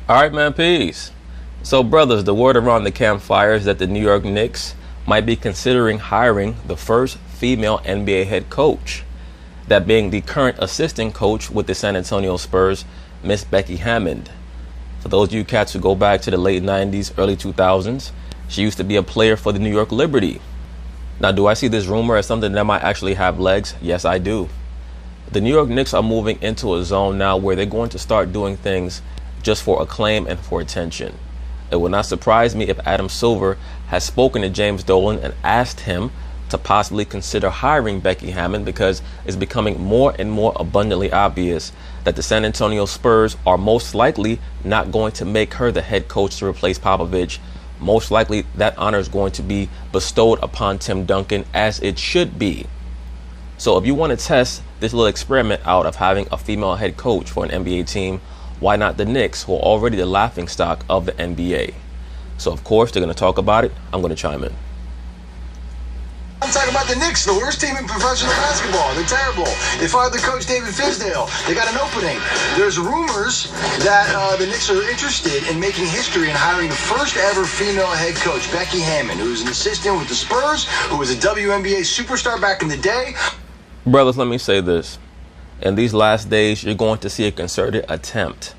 Alright, man, peace. So, brothers, the word around the campfire is that the New York Knicks might be considering hiring the first female NBA head coach. That being the current assistant coach with the San Antonio Spurs, Miss Becky Hammon. For those of you cats who go back to the late 90s, early 2000s, she used to be a player for the New York Liberty. Now, do I see this rumor as something that might actually have legs? Yes, I do. The New York Knicks are moving into a zone now where they're going to start doing things just for acclaim and for attention. It would not surprise me if Adam Silver has spoken to James Dolan and asked him to possibly consider hiring Becky Hammon, because it's becoming more and more abundantly obvious that the San Antonio Spurs are most likely not going to make her the head coach to replace Popovich. Most likely that honor is going to be bestowed upon Tim Duncan, as it should be. So if you want to test this little experiment out of having a female head coach for an NBA team, why not the Knicks, who are already the laughingstock of the NBA? So of course they're going to talk about it. I'm going to chime in. I'm talking about the Knicks, the worst team in professional basketball. They're terrible. They fired their coach, David Fizdale. They got an opening. There's rumors that the Knicks are interested in making history and hiring the first ever female head coach, Becky Hammon, who's an assistant with the Spurs, who was a WNBA superstar back in the day. Brothers, let me say this. In these last days, you're going to see a concerted attempt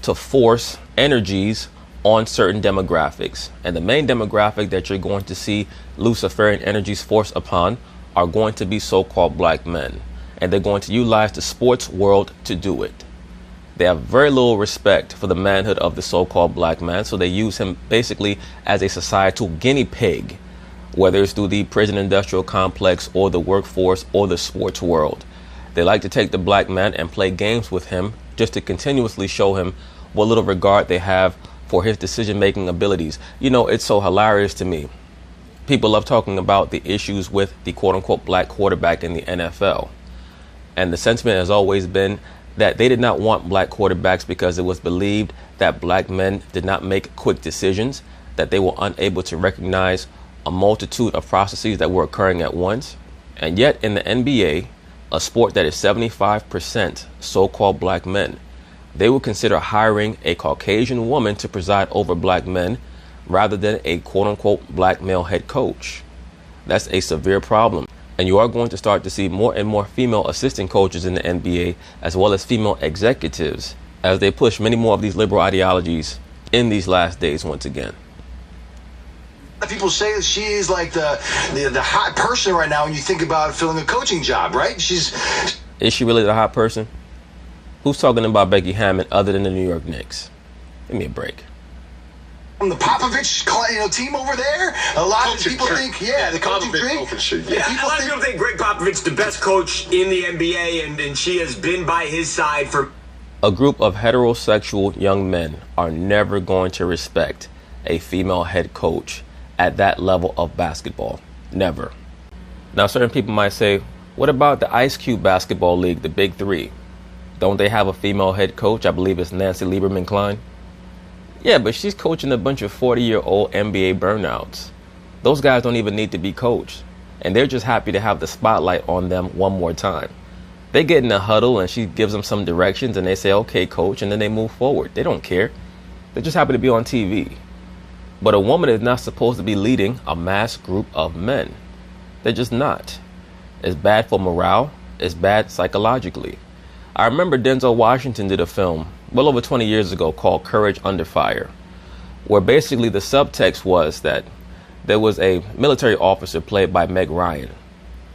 to force energies on certain demographics. And the main demographic that you're going to see Luciferian energies forced upon are going to be so-called black men. And they're going to utilize the sports world to do it. They have very little respect for the manhood of the so-called black man, so they use him basically as a societal guinea pig, whether it's through the prison industrial complex or the workforce or the sports world. They like to take the black man and play games with him just to continuously show him what little regard they have for his decision-making abilities. You know, it's so hilarious to me. People love talking about the issues with the quote-unquote black quarterback in the NFL. And the sentiment has always been that they did not want black quarterbacks because it was believed that black men did not make quick decisions, that they were unable to recognize a multitude of processes that were occurring at once. And yet in the NBA, a sport that is 75% so-called black men, they will consider hiring a Caucasian woman to preside over black men rather than a quote-unquote black male head coach. That's a severe problem. And you are going to start to see more and more female assistant coaches in the NBA, as well as female executives, as they push many more of these liberal ideologies in these last days once again. People say that she is like the hot person right now when you think about filling a coaching job, right? Is she really the hot person? Who's talking about Becky Hammon other than the New York Knicks? Give me a break. From the Popovich team over there, a lot of people think, the coaching tree. A lot of people think Greg Popovich the best coach in the NBA, and she has been by his side for. A group of heterosexual young men are never going to respect a female head coach at that level of basketball. Never. Now, certain people might say, what about the Ice Cube basketball league, the Big Three? Don't they have a female head coach? I believe it's Nancy Lieberman-Klein. Yeah, but she's coaching a bunch of 40-year-old NBA burnouts. Those guys don't even need to be coached. And they're just happy to have the spotlight on them one more time. They get in a huddle and she gives them some directions and they say, okay, coach, and then they move forward. They don't care. They're just happy to be on TV. But a woman is not supposed to be leading a mass group of men. They're just not. It's bad for morale. It's bad psychologically. I remember Denzel Washington did a film well over 20 years ago called Courage Under Fire, where basically the subtext was that there was a military officer played by Meg Ryan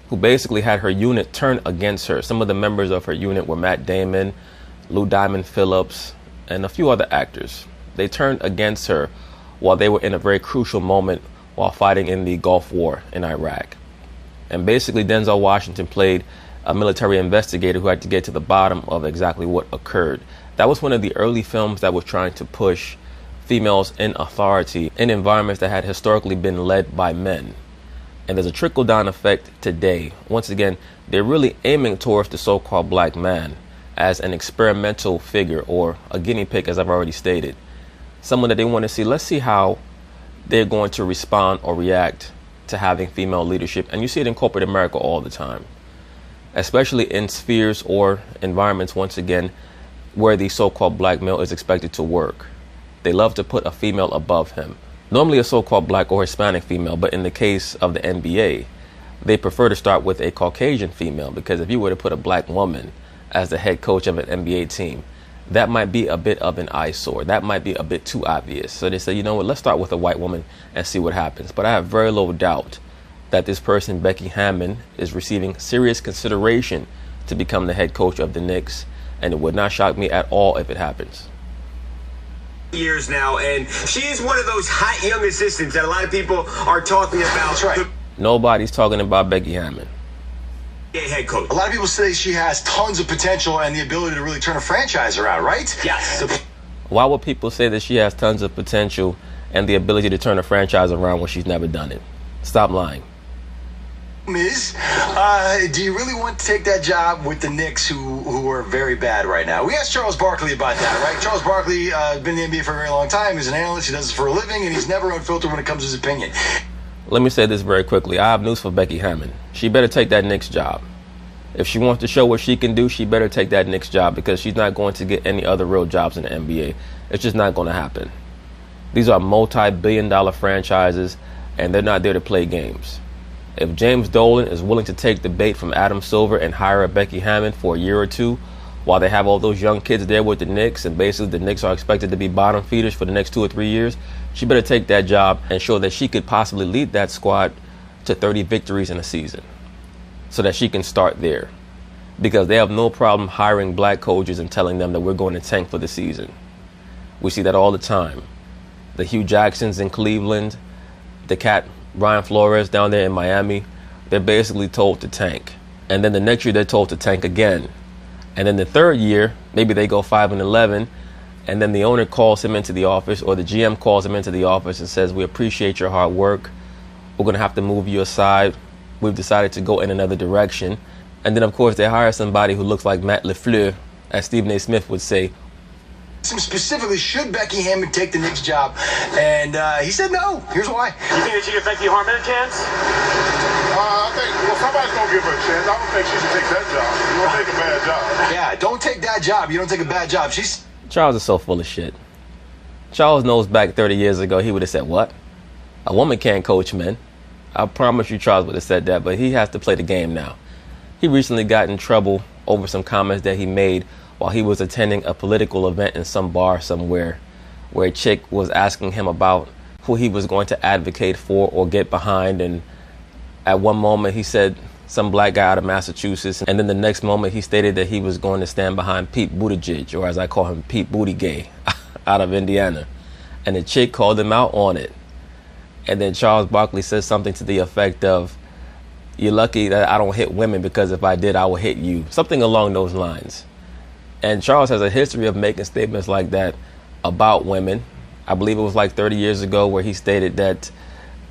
who basically had her unit turn against her. Some of the members of her unit were Matt Damon, Lou Diamond Phillips, and a few other actors. They turned against her while they were in a very crucial moment while fighting in the Gulf War in Iraq. And basically Denzel Washington played a military investigator who had to get to the bottom of exactly what occurred. That was one of the early films that was trying to push females in authority in environments that had historically been led by men. And there's a trickle-down effect today. Once again, they're really aiming towards the so-called black man as an experimental figure or a guinea pig, as I've already stated. Someone that they want to see, let's see how they're going to respond or react to having female leadership. And you see it in corporate America all the time, especially in spheres or environments, once again, where the so-called black male is expected to work. they love to put a female above him. Normally a so-called black or Hispanic female, but in the case of the NBA, they prefer to start with a Caucasian female, because if you were to put a black woman as the head coach of an NBA team, that might be a bit of an eyesore. That might be a bit too obvious. So they say, you know what, let's start with a white woman and see what happens. But I have very little doubt that this person, Becky Hammon, is receiving serious consideration to become the head coach of the Knicks, and it would not shock me at all if it happens. Years now, and she is one of those hot young assistants that a lot of people are talking about. That's right. Nobody's talking about Becky Hammon. Head coach. A lot of people say she has tons of potential and the ability to really turn a franchise around, right? Yes. Why would people say that she has tons of potential and the ability to turn a franchise around when she's never done it? Stop lying. Is, do you really want to take that job with the Knicks, who are very bad right now? We asked Charles Barkley about that, right? Charles Barkley has been in the NBA for a very long time. He's an analyst. He does this for a living, and he's never unfiltered when it comes to his opinion. Let me say this very quickly. I have news for Becky Hammon. She better take that Knicks job. If she wants to show what she can do, she better take that Knicks job, because she's not going to get any other real jobs in the NBA. It's just not going to happen. These are multi-billion-dollar franchises, and they're not there to play games. If James Dolan is willing to take the bait from Adam Silver and hire a Becky Hammon for a year or two, while they have all those young kids there with the Knicks, and basically the Knicks are expected to be bottom feeders for the next 2 or 3 years, she better take that job and show that she could possibly lead that squad to 30 victories in a season, so that she can start there. Because they have no problem hiring black coaches and telling them that we're going to tank for the season. We see that all the time. The Hugh Jacksons in Cleveland, the cat Brian Flores down there in Miami, they're basically told to tank. And then the next year they're told to tank again. And then the third year, maybe they go 5-11, and then the owner calls him into the office, or the GM calls him into the office and says, we appreciate your hard work. We're going to have to move you aside. We've decided to go in another direction. And then, of course, they hire somebody who looks like Matt LaFleur, as Stephen A. Smith would say. Specifically, should Becky Hammon take the Knicks job? And he said no. Here's why. You think that she give Becky Harmon a chance? I think, well, somebody's going to give her a chance. I don't think she should take that job. You don't take a bad job. Yeah, don't take that job. You don't take a bad job. Charles is so full of shit. Charles knows back 30 years ago he would have said, what? A woman can't coach men. I promise you Charles would have said that, but he has to play the game now. He recently got in trouble over some comments that he made while he was attending a political event in some bar somewhere, where a chick was asking him about who he was going to advocate for or get behind. And at one moment he said some black guy out of Massachusetts, and then the next moment he stated that he was going to stand behind Pete Buttigieg, or as I call him, Pete Booty Gay, out of Indiana. And the chick called him out on it. And then Charles Barkley says something to the effect of, you're lucky that I don't hit women, because if I did, I would hit you. Something along those lines. And Charles has a history of making statements like that about women. I believe it was like 30 years ago where he stated that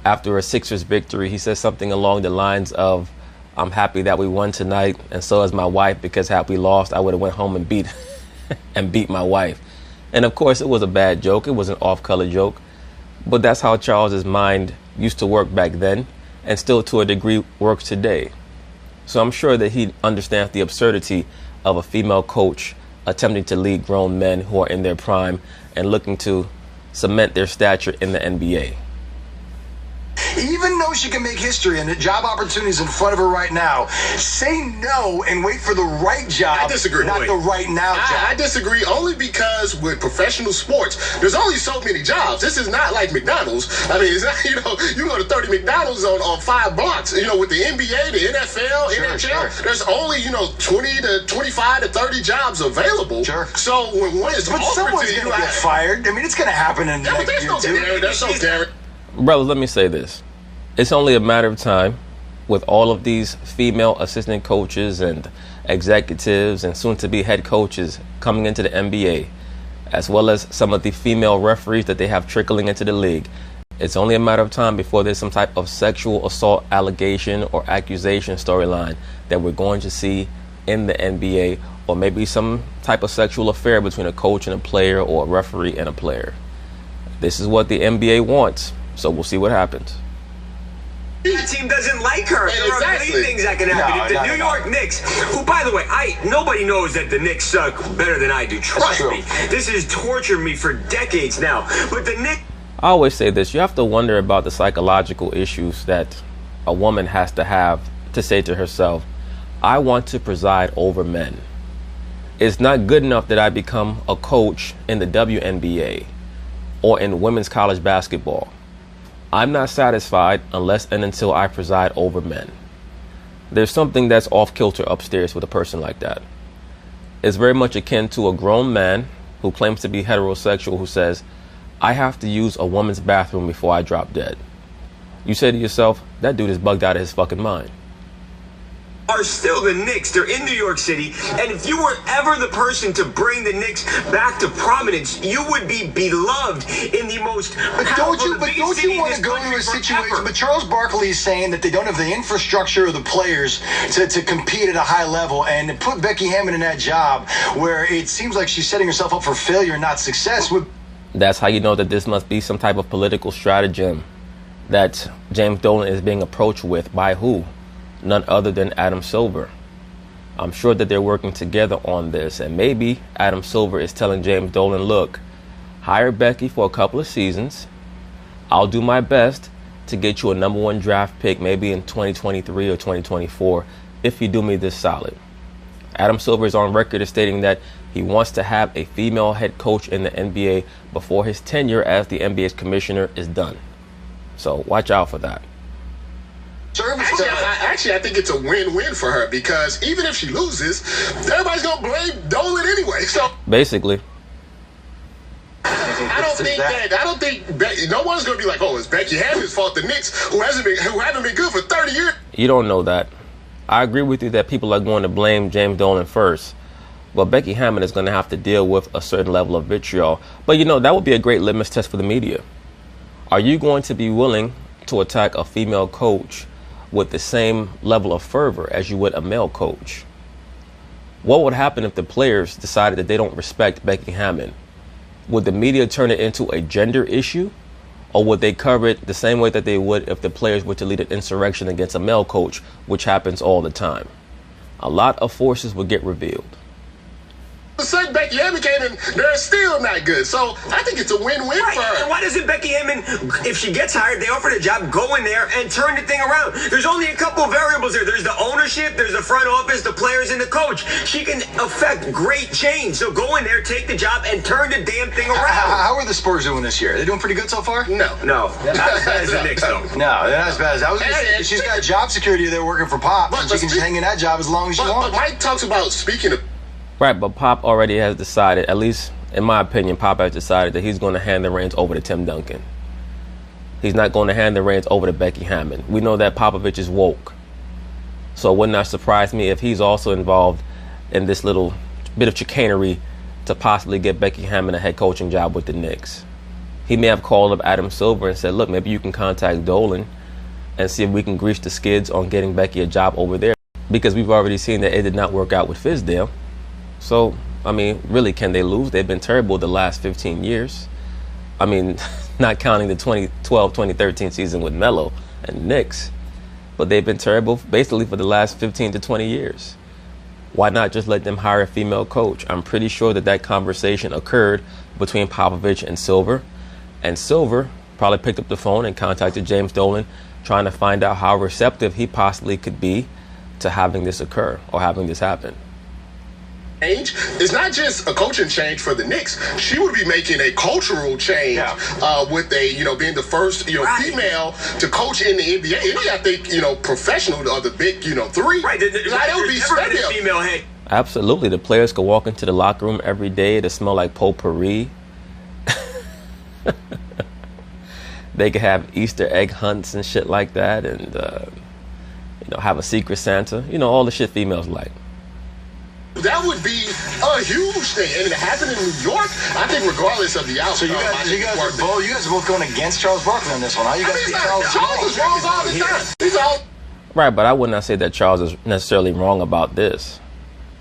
after a Sixers victory, he said something along the lines of, I'm happy that we won tonight, and so is my wife, because had we lost, I would have went home and beat my wife. And of course, it was a bad joke. It was an off-color joke. But that's how Charles's mind used to work back then, and still to a degree works today. So I'm sure that he understands the absurdity of a female coach attempting to lead grown men who are in their prime and looking to cement their stature in the NBA. Even though she can make history and the job opportunities in front of her right now, say no and wait for the right job. I disagree. Not the right now job. I disagree only because with professional sports, there's only so many jobs. This is not like McDonald's. I mean, it's not, you go to 30 McDonald's on 5 blocks. With the NBA, the NFL, NHL, there's only, 20 to 25 to 30 jobs available. Sure. So when it's but someone's going to get fired. I mean, it's going to happen in the next year, too. There's no guarantee. Brothers, let me say this. It's only a matter of time with all of these female assistant coaches and executives and soon-to-be head coaches coming into the NBA, as well as some of the female referees that they have trickling into the league. It's only a matter of time before there's some type of sexual assault allegation or accusation storyline that we're going to see in the NBA, or maybe some type of sexual affair between a coach and a player, or a referee and a player. This is what the NBA wants, so we'll see what happens. That team doesn't like her. There are many things that can happen. If the New York Knicks, who, by the way, nobody knows that the Knicks suck better than I do. Trust me. This has tortured me for decades now. But the Knicks... I always say this. You have to wonder about the psychological issues that a woman has to say to herself, I want to preside over men. It's not good enough that I become a coach in the WNBA or in women's college basketball. I'm not satisfied unless and until I preside over men. There's something that's off kilter upstairs with a person like that. It's very much akin to a grown man who claims to be heterosexual who says, I have to use a woman's bathroom before I drop dead. You say to yourself, that dude is bugged out of his fucking mind. Are still the Knicks. They're in New York City, and if you were ever the person to bring the Knicks back to prominence, you would be beloved in the most. But don't you want to go to a situation? But Charles Barkley is saying that they don't have the infrastructure or the players to compete at a high level, and put Becky Hammon in that job where it seems like she's setting herself up for failure, not success. That's how you know that this must be some type of political stratagem that James Dolan is being approached with. By who? None other than Adam Silver. I'm sure that they're working together on this, and maybe Adam Silver is telling James Dolan, look, hire Becky for a couple of seasons. I'll do my best to get you a #1 draft pick maybe in 2023 or 2024 if you do me this solid. Adam Silver is on record as stating that he wants to have a female head coach in the NBA before his tenure as the NBA's commissioner is done. So watch out for that. Actually, I think it's a win-win for her because even if she loses, everybody's going to blame Dolan anyway. So basically, I don't think no one's going to be like, oh, it's Becky Hammon's fault. The Knicks, who haven't been good for 30 years. You don't know that. I agree with you that people are going to blame James Dolan first. But Becky Hammon is going to have to deal with a certain level of vitriol. But, that would be a great litmus test for the media. Are you going to be willing to attack a female coach with the same level of fervor as you would a male coach? What would happen if the players decided that they don't respect Becky Hammon? Would the media turn it into a gender issue? Or would they cover it the same way that they would if the players were to lead an insurrection against a male coach, which happens all the time? A lot of forces would get revealed. The same Becky Hammon came in, they're still not good. So I think it's a win-win for her. And why doesn't Becky Hammon, if she gets hired, they offer a job, go in there and turn the thing around? There's only a couple of variables there. There's the ownership, there's the front office, the players, and the coach. She can affect great change. So go in there, take the job, and turn the damn thing around. How are the Spurs doing this year? Are they doing pretty good so far? No. Not as bad as the Knicks, though. No, they're not as bad as I was going to say. She's got job security there working for Pop, and she can just hang in that job as long as she wants. But Mike talks about speaking of. Right, but Pop already has decided, at least in my opinion, Pop has decided that he's going to hand the reins over to Tim Duncan. He's not going to hand the reins over to Becky Hammon. We know that Popovich is woke. So it would not surprise me if he's also involved in this little bit of chicanery to possibly get Becky Hammon a head coaching job with the Knicks. He may have called up Adam Silver and said, look, maybe you can contact Dolan and see if we can grease the skids on getting Becky a job over there. Because we've already seen that it did not work out with Fizdale. So, really, can they lose? They've been terrible the last 15 years. Not counting the 2012-2013 season with Melo and Knicks. But they've been terrible basically for the last 15 to 20 years. Why not just let them hire a female coach? I'm pretty sure that conversation occurred between Popovich and Silver. And Silver probably picked up the phone and contacted James Dolan, trying to find out how receptive he possibly could be to having this occur or having this happen. Change. It's not just a coaching change for the Knicks. She would be making a cultural change with being the first female to coach in the NBA. And I think professional or the big three. Right. That would be a female head. Absolutely. The players could walk into the locker room every day to smell like potpourri. They could have Easter egg hunts and shit like that, and have a secret Santa. All the shit females like. That would be a huge thing, and it happened in New York. I think, regardless of the outcome, so you guys are both going against Charles Barkley on this one. How you guys Charles is wrong all the time. He's all right, but I would not say that Charles is necessarily wrong about this.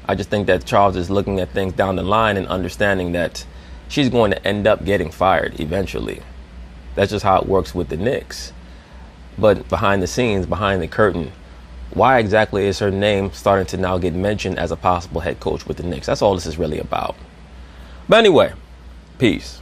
I just think that Charles is looking at things down the line and understanding that she's going to end up getting fired eventually. That's just how it works with the Knicks. But behind the scenes, behind the curtain, why exactly is her name starting to now get mentioned as a possible head coach with the Knicks? That's all this is really about. But anyway, peace.